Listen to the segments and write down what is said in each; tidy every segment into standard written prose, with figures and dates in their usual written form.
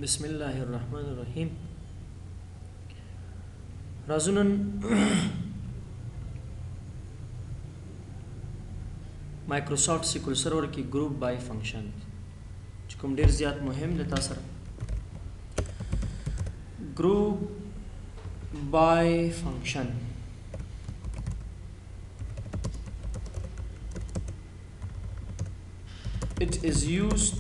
बिस्मिल्लाहिर्रहमानिर्रहीम। राजुनन Microsoft SQL server की ग्रुप बाय फंक्शन कोम ढेर ज़्यादा मुहिम लेता सर group by function it is used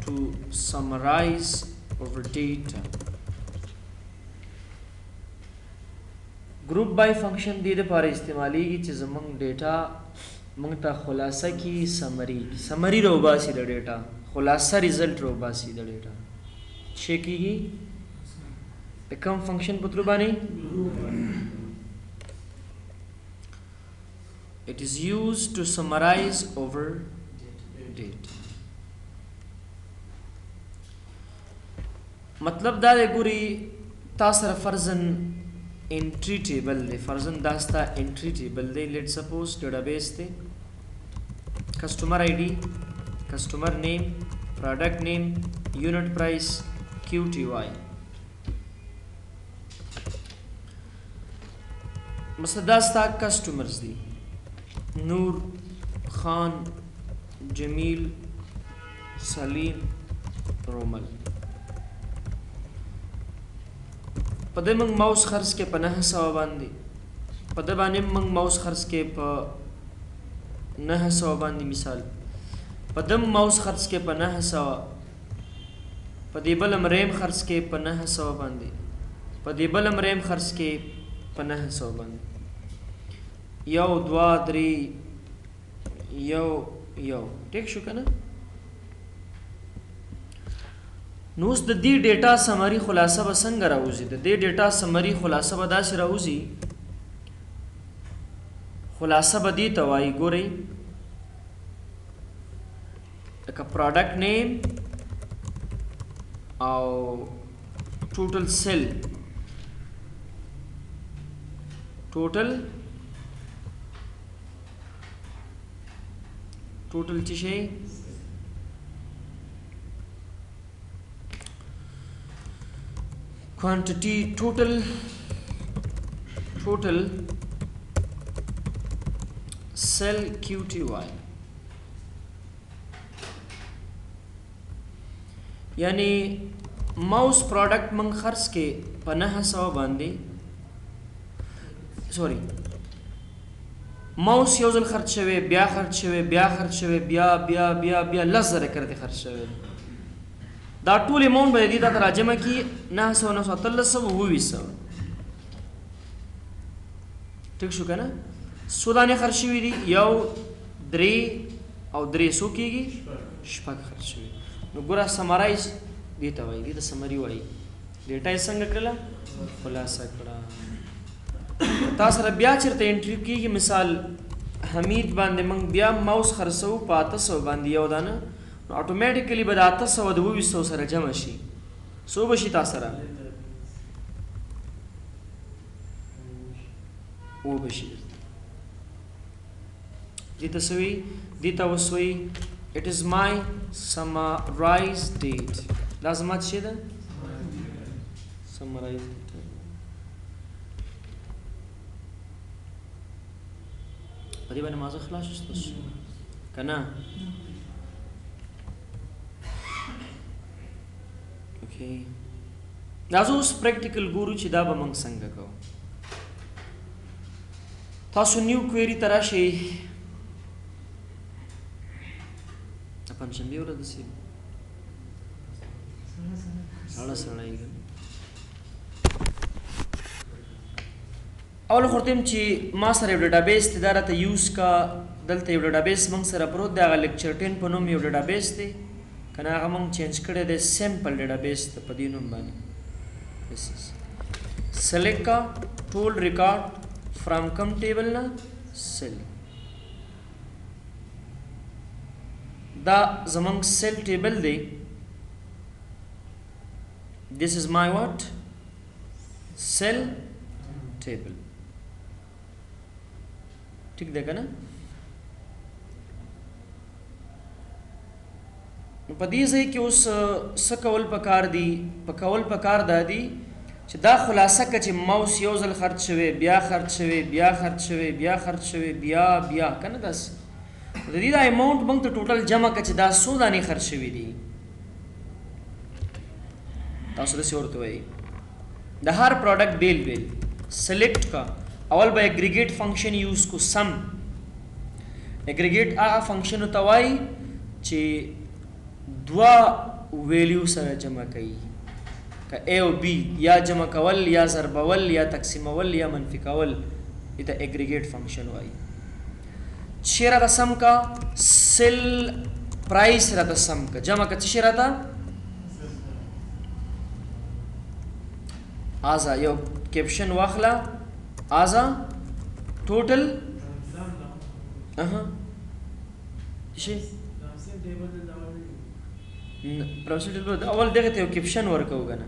to summarize our data. Group by function दे पर इस्तेमाली की चीज़ मंग डेटा मंग ता खुलासा की समरी रोबासी द डेटा खुलासा रिजल्ट रोबासी द डेटा शेकी की कम फंक्शन पुत्रुबानी it is used to summarize over data. मतलब दा गुरी तासर फर्जन एंट्री टेबल दे फर्जन दास्ता एंट्री टेबल दे लेट सपोज डेटाबेस दे customer ID customer name product name unit price QTY मतलब दास्ता कस्टमर्स दी नूर खान जमील सलीम रोमल पदे मंग माउस खर्च के पनाह सवा बांधी पदे बाने मंग माउस खर्च के पनाह सवा बांधी मिसाल पदम माउस खर्च के पनाह सवा पदे बलम रेम खर्च के पनाह सवा बांधी पदे बलम रेम खर्च के पनाह सवा बांधी यो द्वा द्री यो ठीक शो कना नूस द दी डेटा समरी खुलासा बसंग राउजी द दी डेटा समरी खुलासा बदा से राउजी खुलासा बदी तवाई गोरे एक प्रोडक्ट नेम और टोटल सेल टोटल चीज़े क्वांटिटी टोटल सेल QTY यानी माउस प्रोडक्ट मंग खर्च के पनाह सवा बांधे सॉरी माउस योजल खर्च शवे ब्या लज़र करते खर्च शवे दा टूल अमाउंट बदे दी दा राजमा की 900 ठीक शो ना सुदाने खर्च हुई दी याव द्रे और द्रे सो कीगी शपक खर्च हुई नो गुरा समराइज देता वाई दी दा समरी वाई डेटा संग करला खुलासा करा तासर ब्या चरते एंट्री की मिसाल हमीद बांधे मंग ब्या माउस खर्चो पाता सो बांधी योदाना ऑटोमेटिकली बदाता सो दबु विसो सर जमशी सो बशी तासरा ओ बशी दी तसवी दी तवसवी इट इज माय समराइज डेट लाजमत शेदा समराइज بدي بنا ما زخلاش استش كنا اوكي نازوس practical guru چې دا به موږ څنګه کوو تاسو نیو کويري تراشي اپن شنبه ورځ دي سړا یې اول خورتم چې ما سره یو ډیټابیس تدارته یوز کا دلته یو ډیټابیس موږ سره پروت دی هغه لیکچر 10 په نوم یو ډیټابیس دی کنه هغه موږ چینج کړی دی سیمپل ډیټابیس ته په دې نوم باندې select का tool record from come table na cell da zamang cell table de this is my what cell table ठीक देखा ना په دې ځای کې اوس څه کول پکار دي؟ کول پکار دا دي چې دا خلاصه که چې ماوس یو ځل خرڅ شوی، بیا خرڅ شوی، بیا خرڅ شوی، بیا خرڅ شوی، بیا که نه داسې د دې دا اماونټ موږ ته ټوټل جمع که چې دا څو دانې خرڅ شوي دي. تاسو داسې ورته وایي د هر پروډکټ بیل سلیکټ کا. اول به اګریګیټ فنکشن یوز کو. سم اګریګیټ هغه فنکشن ته وایي چې دوا ویلیو سره جمع کوي، که A او B یا جمع کول یا ضربول یا تقسیمول یا منفي کول، دې ته اګریګیټ فنکشن وایي. چې راته سم کا سیل پرایس راته سم کا جمع کا څه راته آزا یو کیپشن واخلا آزا ټوټل شي پرنسپل اول دغه ته کیپشن ورکو غنه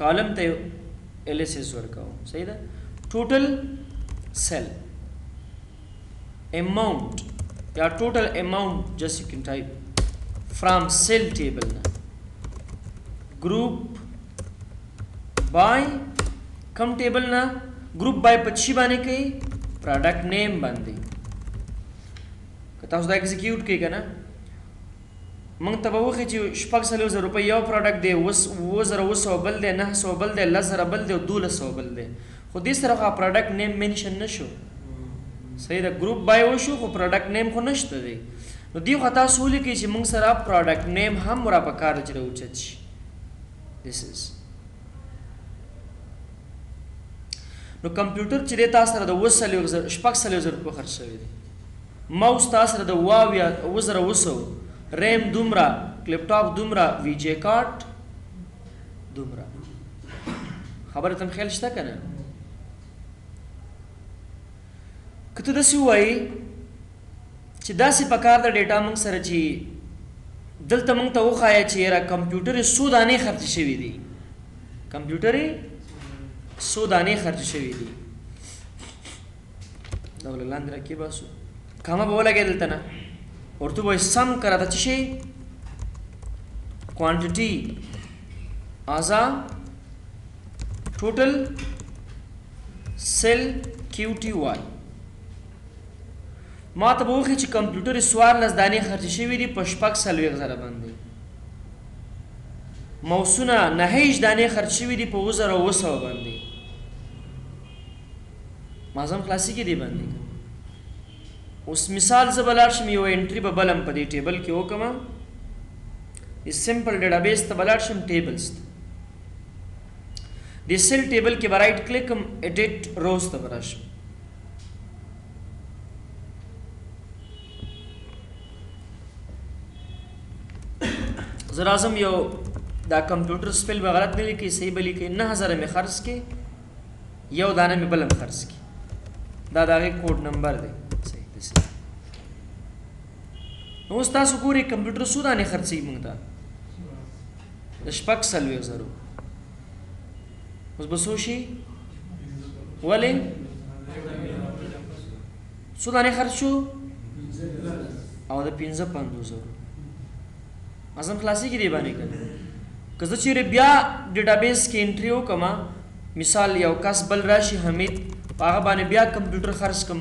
کالم ته ال اس اس ورکو. صحیح ده. ټوټل سیل amount یا total amount just you can type from cell table na group by come table na group by पछी बाने कई product name बांधी कता उसदा execute कई का ना मंग तब वो खींची शपक सले उस रुपये यो product दे वो जरा वो सोबल दे ना सोबल दे लज़ जरा बल दे दूल सोबल दे खुद इस तरह का product name mention न शो. صحیح ده. ګروپ بای وشو خو پروډکټ نیم خو نشته دی. نو دی خو تاسو ولیکئ چې موږ سره پروډکټ نیم هم را پکار چې راوچت شي. this is نو کمپیوټر چې دی تاسو سره د 200 روپیو خرڅ شوی دی. ماوس تاسو سره د 200 ریم دومره، لیپټاپ دومره، وی جی کارت دومره. خبره تم خیال شته که نه؟ که ته داسې ووایي چې داسې پکار د ډیټا موږ سره چې دلته موږ ته وښایه چې یاره کمپیوټر یې څو دانې خرڅې شوي دي، کمپیوټر یې څو دانې خرڅې شوي دي. دا ول لاندې راکې باسو کامه به ولګې دلته نه ورته وایي سم که راته څه شي کوانټټي آزا ټوټل سیل کیو ټي واي. ما ته به وښیي چې کمپیوټر یې 14 دانې خرڅې شوي دي په 4,000 باندې. موسونه 9 دانې خرڅ شوي دي په 2,200 باندې. مازم خلاصي کې دی باندې. اوس مثال زه به لاړ شم یو انټري به بل هم په دې ټیبل کې وکړم. سمپل ډیټابیس ته به لاړ شم ټیبلز ته. د سیل ټیبل کې به رایټ کلیک کړم ایډیټ روز ته به راشم. زه راځم یو دا کمپیوټر سپیل به غلط نه لیکي، صحیح به لیکي. 9000 مې خرڅ کړي، یو دانه مې بل هم خرڅ کړي. دا د هغې کوډ نمبر دی. صحیح دی. نو اوس تاسو ګورئ کمپیوټر څو دانې خرڅوي موږ ته؟ د 4,000. اوس به څو شي؟ ولې؟ څو دانې خرڅ شو؟ او د 55,000 ازم خلاصي کې دی باندې کړه. که زه چیرې بیا ډیټابیس کې انټري وکړم، مثال یو کس بل راشي حمید، په هغه باندې بیا کمپیوټر خرڅ کړم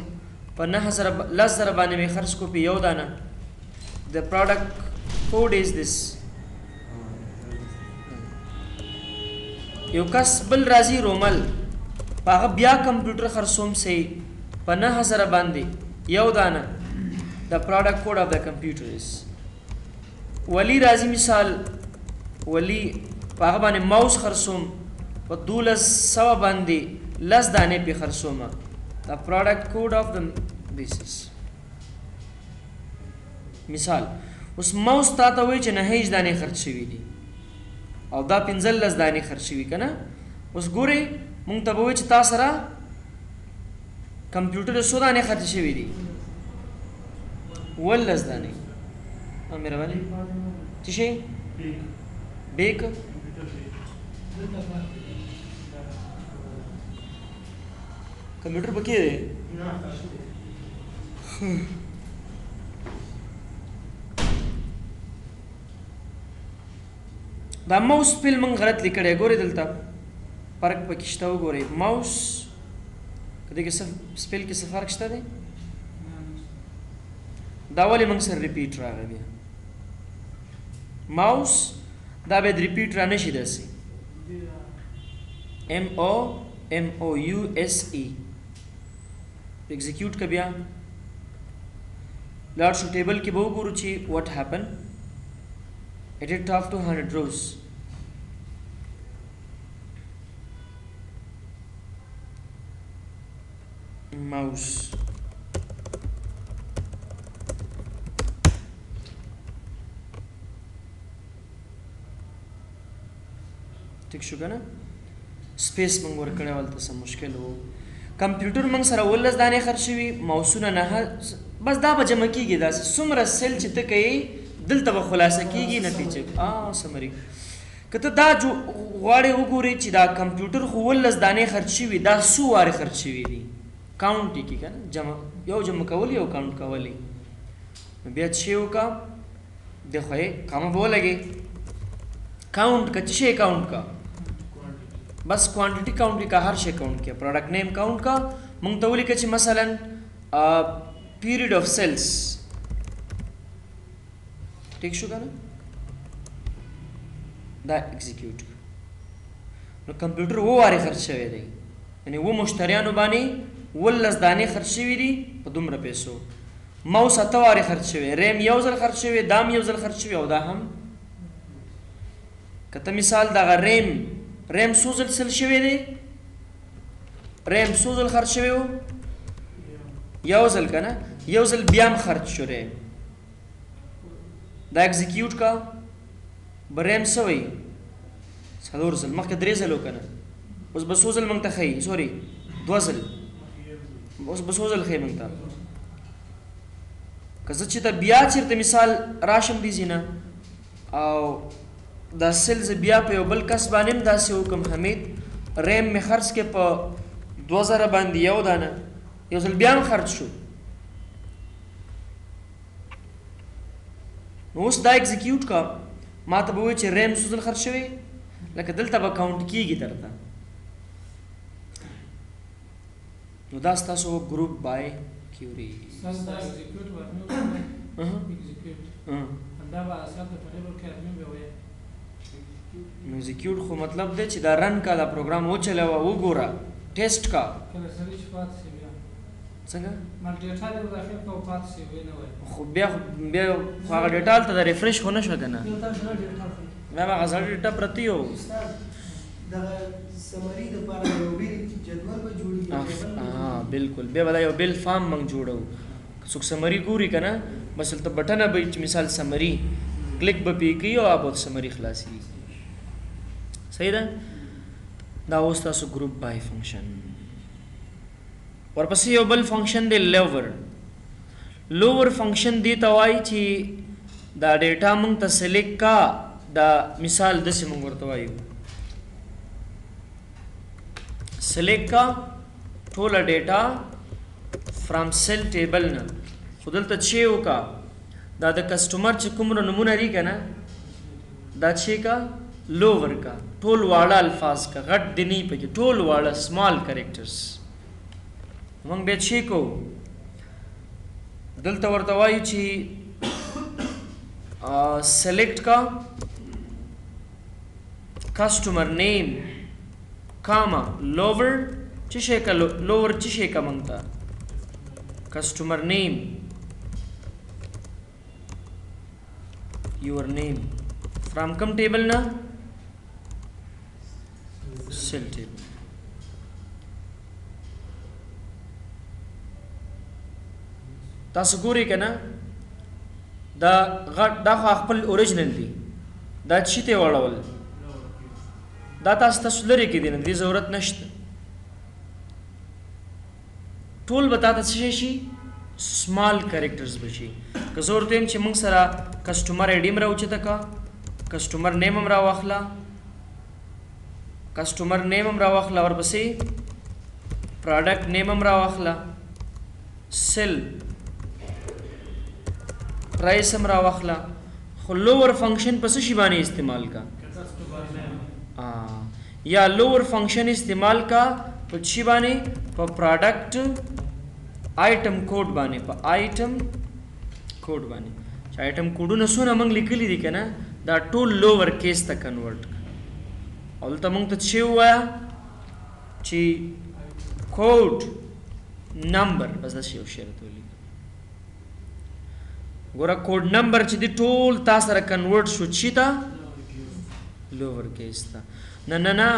په 9,000 باندې مې خرڅ کو په یو دانه. د پروډکټ کوډ از دس. یو کس بل راځي رومل، په هغه بیا کمپیوټر خرڅوم سي په 9,000 باندې یو دانه. د پروډکټ کوډ اف د کمپیوټر از. ولی راځي مثال ولی په هغه باندې ماوس خرڅوم په 1200 باندې 10 دانې پې خرڅوم. دا پروډکټ کوډ اف د دیس مثال. اوس ماوس تا ته وایي چې 9 دانې خرڅ شوي دي او دا 15 دانې خرڅ شوي که نه. اوس ګورئ مونږ ته به وایي چې تا سره کمپیوټر څو دانې خرڅ شوي دي؟ 12 دانې. مهرباني څه شی؟ بیک کمپیوټر پکې دی. دا ماوس سپیل موږ غلط لیکلی ګورئ دلته فرق پکې شته وګورئ ماوس که دې کې سپیل کې څه فرق شته دی دا ولې موږ سره ریپیټ راغی بیا ماوس دا باید ریپیټ را نشي داسې MOUSE ایگزیکیوټ که بیا لاړ شو ټیبل کې به وګورو چې what happened edit top to 100 rows mouse ټیک شو کنه سپیس موږ ورکړی ولته څه مشکل و کمپیوټر موږ سره 19 دانې خرڅ شوي ماوسونه نه بس دا به جمع کېږي داسې څومره سیل چې ته کوې دلته به خلاصه کېږي نتیجه سمري که ته دا غواړې وګورې چې دا کمپیوټر خو 19 دانې خرڅ شوي دا څو وارې خرڅ شوي دي کاونټ یې کړي که نه یو جمع کول یو کاونټ کولی نو بیا څه شی وکړه د خو یې کامه به ولګې کاؤنٹ کا څه شی کاؤنٹ کا بس کوانټیټي کاؤنٹ کا هر شی کاؤنٹ کیا پروډکټ نیم کاؤنٹ کا مونږ ته ولیکه چې مثلا پیریډ اف سیلز ټیک شو کنه دا ایگزیکیوټ نو کمپیوټر و واره خرڅ شوی دی یعنی و مشتریانو باندې 19 دانې خرڅ شوي دي په دومره پیسو ماوس 8 واره خرڅ شوی ریم یو ځل خرڅ شوی دام یو ځل خرڅ شوی او دا هم کته مثال دغه ریم سوزل سل شوی دی ریم سوزل خرڅ شوی و یو ځل کنه یو ځل بیا هم خرڅ شو ریم دا ایگزیکیوټ کا بریم سوی څلور ځل مخکې 3 ځل وکنه اوس به سوزل مونږ ته ښیي سوري 2 ځل اوس به سوزل ښیي مونږ ته که زه چې ته بیا چېرته مثال راشم دې ځینه او دا سیلز بیا په یو بل کس باندې هم داسې وکړم حمید ریم مې خرڅ کې په 2000 باندې یو دانه یو ځل بیا هم خرڅ شو نو اوس دا ایگزیکیوټ کا ما ته به وایي چې ریم څو ځل خرڅ شوی لکه دلته به کاونټ کېږي درته نو دا ستاسو ګروپ بای کیوري نو ایگزیکیوټ خو مطلب دی چې دا رن کا دا پروګرام وچلوه وګوره ټیسټ کا څنګه خو بیا هغه ډیټا هلته د ریفریش خو نه شوه که نه بیا به هغه زړه ډیټا پرتی و بالکل بیا به دا یو بیل فارم موږ جوړو که څوک سمري ګوري که نه بس هلته بټنه به چې مثال سمري کلیک به پې کوي او به سمري خلاصېږي صحیح ده دا اوس تاسو ګروپ بای فنکشن ورپسې یو بل فنکشن دی لوور فنکشن دی ته وایي چې دا ډیټا موږ ته سلیکټ کا دا مثال داسې موږ ورته وایو سلیکټ کا ټوله ډیټا فرام سیل ټیبل نه خو دلته چې وکړه دا د کسټمر چې کومره نمونه دي که نه دا چې کا لوور کا ټول واړه الفاظ کا غټ دی نه پکې ټول واړه سمال کریکټرز موږ بیا چې کوو دلته ورته وایو چې سلیکټ کا کسټمر نیم کاما لوور چې شی کا لوور چې شی کا موږ ته کسټمر نیم your name from come table na cell table تاسو ګورئ که نه دا خو خپل اوریجنل دی دا چې ته واړول دا تاسو لرې کې دی نه دې ضرورت نشته ټول به تا ته څه شي سمال کریکټرز به شي که زه ورته وایم چې موږ سره کسټمر آی ډي هم راوچته کا کسټمر نیم هم راواخله کسټمر نیم هم راواخله ورپسې پروډکټ نیم هم راواخله سیل پرایس هم راواخله خو لوور فنکشن په څه شي باندې استعمال کا یا لوور فنکشن استعمال کا په چی باندې په پروډکټ آیټم کوډ باندې په آیټم کوډ باندې چې آیټم کوډونه سونه موږ لیکلي دي کنه دا ټول لوور کیس ته کنورټ او دلته موږ ته څه وایا چې کوډ نمبر بس دا شی او شرط ولي ګوره کوډ نمبر چې دی ټول تاسو سره کنورټ شو چی تا لوور کیس ته نه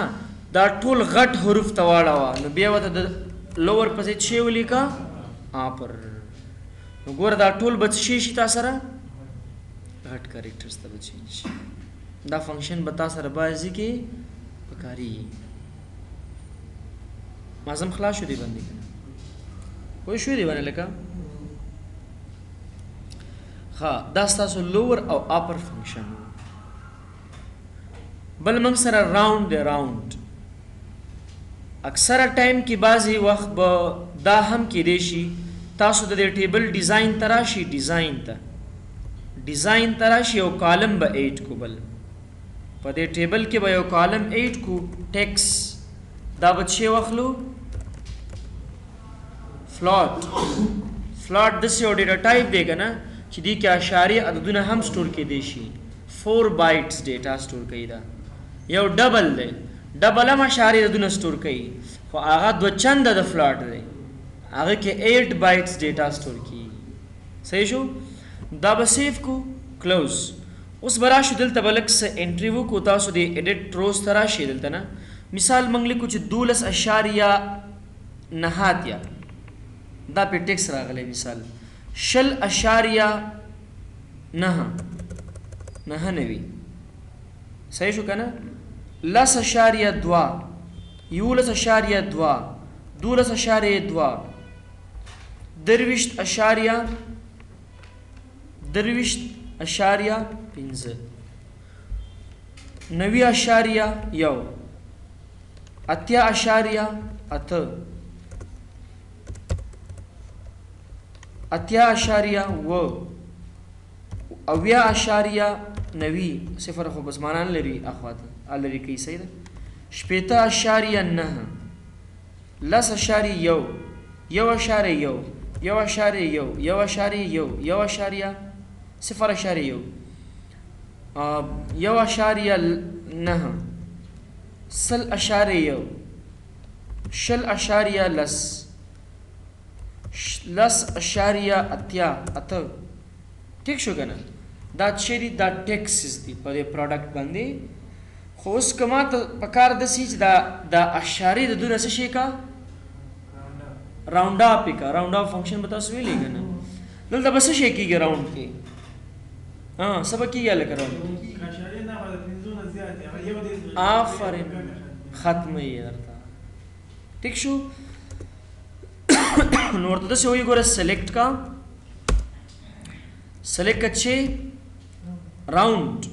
دا ټول غټ حروف ته واړه نو بیا وته د لوور پسې څه ولیکا پر نو ګوره دا ټول به څه شي تاسو سره غټ کریکټرز ته به چینج دا فنکشن به تاسو سره بازي کې پکاري مازم خلاص شو دی باندې کوئی شو دی باندې لکه ها دا تاسو لوور او اپر فنکشن بل موږ سره راوند دی راوند اکثره ټایم کې بعضی وخت به دا هم کېدی شي تاسو د دې ټیبل ډیزاین تراشي ډیزاین تراشي او کالم به 8 کو بل په دې ټیبل کې به یو کالم 8 کو ټیکس دا به څه واخلو فلوټ د څه ډیټا ټایپ دی کنه چې دې کې اشاریه عددونه هم سٹور کې دي شي 4 بایټس ډیټا سٹور کوي دا یو ډبل دی ډبل هم اشاریه عددونه سٹور کوي خو هغه دو چنده د فلوټ دی هغه کې 8 بایټس ډیټا سٹور کی صحیح شو دا به سیف کو کلوز اوس برا شو دلته بلک س انټری وو کو تاسو دی ایډیټ روز ترا شي دلته نه مثال منګلی کو چې 12.9 دا په ټیکس راغلی مثال 0.9 نوي صحیح شو کنه 10.2 11.2 12.2 درویشت اشاریه 15 90.1 8.8 9 صفر خو بس معنی لري اخوات لري کی صحیح ده 8.9 ٹھیک شو کنه دا چيري دا ټیکسز دی په دې پروډکټ باندې خو اوس کما ته پکار د سیچ دا اشاری د دونه څه شي کا راوند اپ فنکشن به تاسو ویلې کنه دلته بس شي کیږي راوند کې سبا کیږي لکه راوند اشاری نه غواړي پنځونه زیات یو دې آفرین ختمه یې درته ٹھیک شو نو ورته څه وی ګوره سلیکټ کا سلیکٹ اچھے راؤنڈ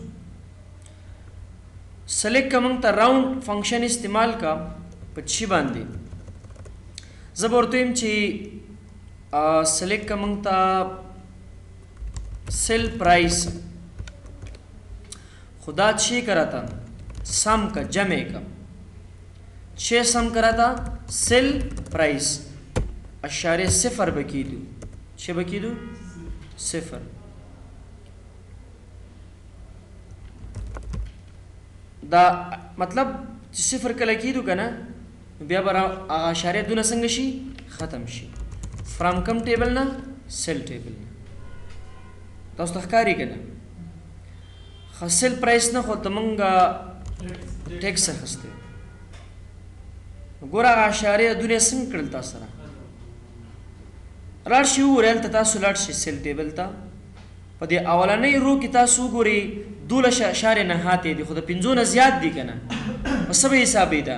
سلیکٹ کا منگتا راؤنڈ فنکشن استعمال کا پچھی باندھے زبورتویم چی سلیکٹ کا منگتا سیل پرائس خدا 6 کرا تھا سم کا جمع کا 6 سم کرا تھا سیل پرائس اشارے 0 بکی دو 6 بکی دو 0 دا مطلب 0 کله کیدو کنه بیا بر اشاره دونه څنګه شي ختم شي فرام کم ټیبل نه سیل ټیبل نه تاسو تخکاری کنه خاصل پرایس نه خو تمنګه ټیکس خسته ګوره اشاره دونه څنګه کړل تاسو سره راړ شي ورل تاسو لاړ شي سیل ټیبل ته په دې اولنۍ رو کې تاسو ګوري 12.9 دي خو د 15 نه زیات دي کنه په سبه حساب ده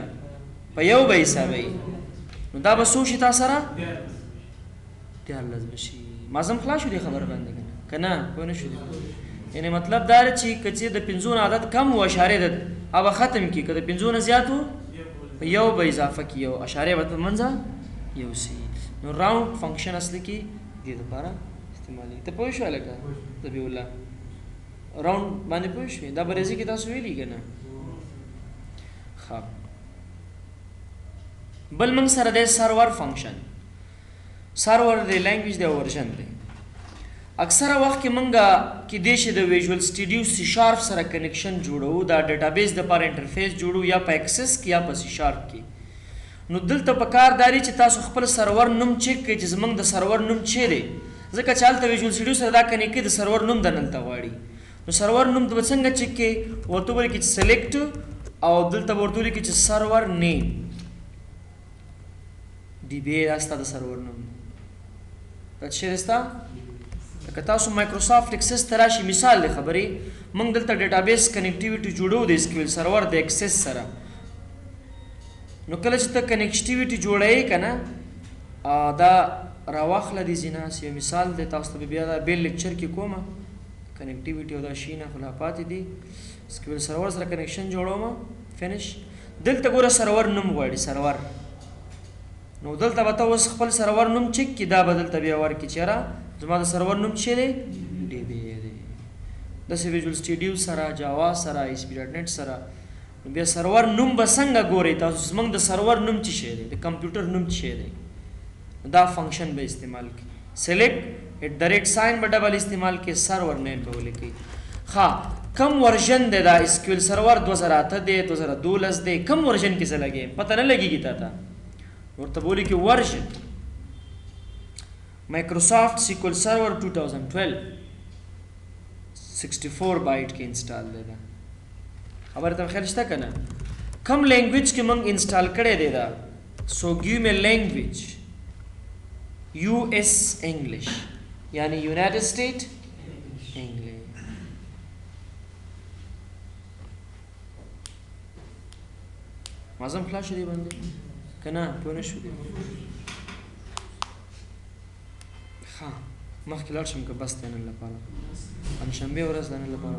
په یو به حساب نو دا به سو شي تاسو سره لازم شي مازم خلاص شو دي خبر باندې کنه کوی نه شو دي یعنی مطلب دا چې کچې د 15 عدد کم و اشاره ده اوبه ختم کی کده 15 نه زیات وو یو به اضافه کی یو اشاره به منځه یو سی نو راوند فنکشن اصلي کی دې لپاره استعمالي ته پوه شو لکه تبي الله راوند باندې پوه شو دا برېزي کې تاسو ویلي کنه ها بل موږ سره د سرور فنکشن سرور د لینګویج د ورژن دی اکثره وخت کې موږ کې د شي د ویژوال سټوډیو سی شارپ سره کنیکشن جوړو دا ډیټابیس د پر انټرفیس جوړو یا په ایکسس کې یا په سی شارپ کې نو دلته په کار داري چې تاسو خپل سرور نوم چیک کړئ چې زمونږ د سرور نوم چیرې ځکه چې هلته ویژوال سټوډیو سره دا کنیکټ د سرور نوم دننته غواړي نو سرور نوم د څنګه چیک کې ورته ولیکئ چې سلیکټ او دلته ورته ولیکئ چې سرور نیم ډي بي دا ستا د سرور نوم دا چیرې ستا که تاسو مایکروسافټ ایکسس ته راشي مثال دی خبرې موږ دلته ډیټابیس کنیکټیویټي جوړو د اسکیول سرور د ایکسس سره نو کله چې ته کنیکټیویټي جوړوې که نه دا راواخله دي ځینه یو مثال دی تاسو ته بیا دا بیل لیکچر کې کومه کنیکټیویټي او دا شي نه خو لا پاتې دي اسکیول سرور سره کنیکشن جوړوم فینش دلته ګوره سرور نوم غواړي سرور نو دلته به ته اوس خپل سرور نوم چک کړي دا به دلته بیا ورکړي چېرې زما د سرور نوم چې دی ډي بي دی داسې ویژوال سټوډیو سره جاوا سره ای اس پي ډاټ نیټ سره بیا سرور نوم به څنګه ګورئ تاسو زموږ د سرور نوم څه شی دی د کمپیوټر نوم څه شی دی دا فنکشن به استعمال کړي سلیکټ @ ساين به ډبل استعمال کړي سرور نیم به ولیکئ ها کم ورژن دی دا اسکیول سرور 2008 دی 2012 دی کم ورژن کې څه لګي پته نه لګیږي تا ته ورته بولی کې ورژن مایکروسافٹ سیکول سرور 2012 64 بائٹ کې انسټال دی دا خبر ته خیر شته کنه کم لینګویج کې موږ انسټال کړی دی دا سو ګیو می لینګویج یو اس انګلیش یعنی یونایټډ سټیټ انګلیش مازم فلاش دی باندې کنه په نه شو دی ها مخکې لاړ شم که بس دی نن لپاره پنجشنبې ورځ د نن لپاره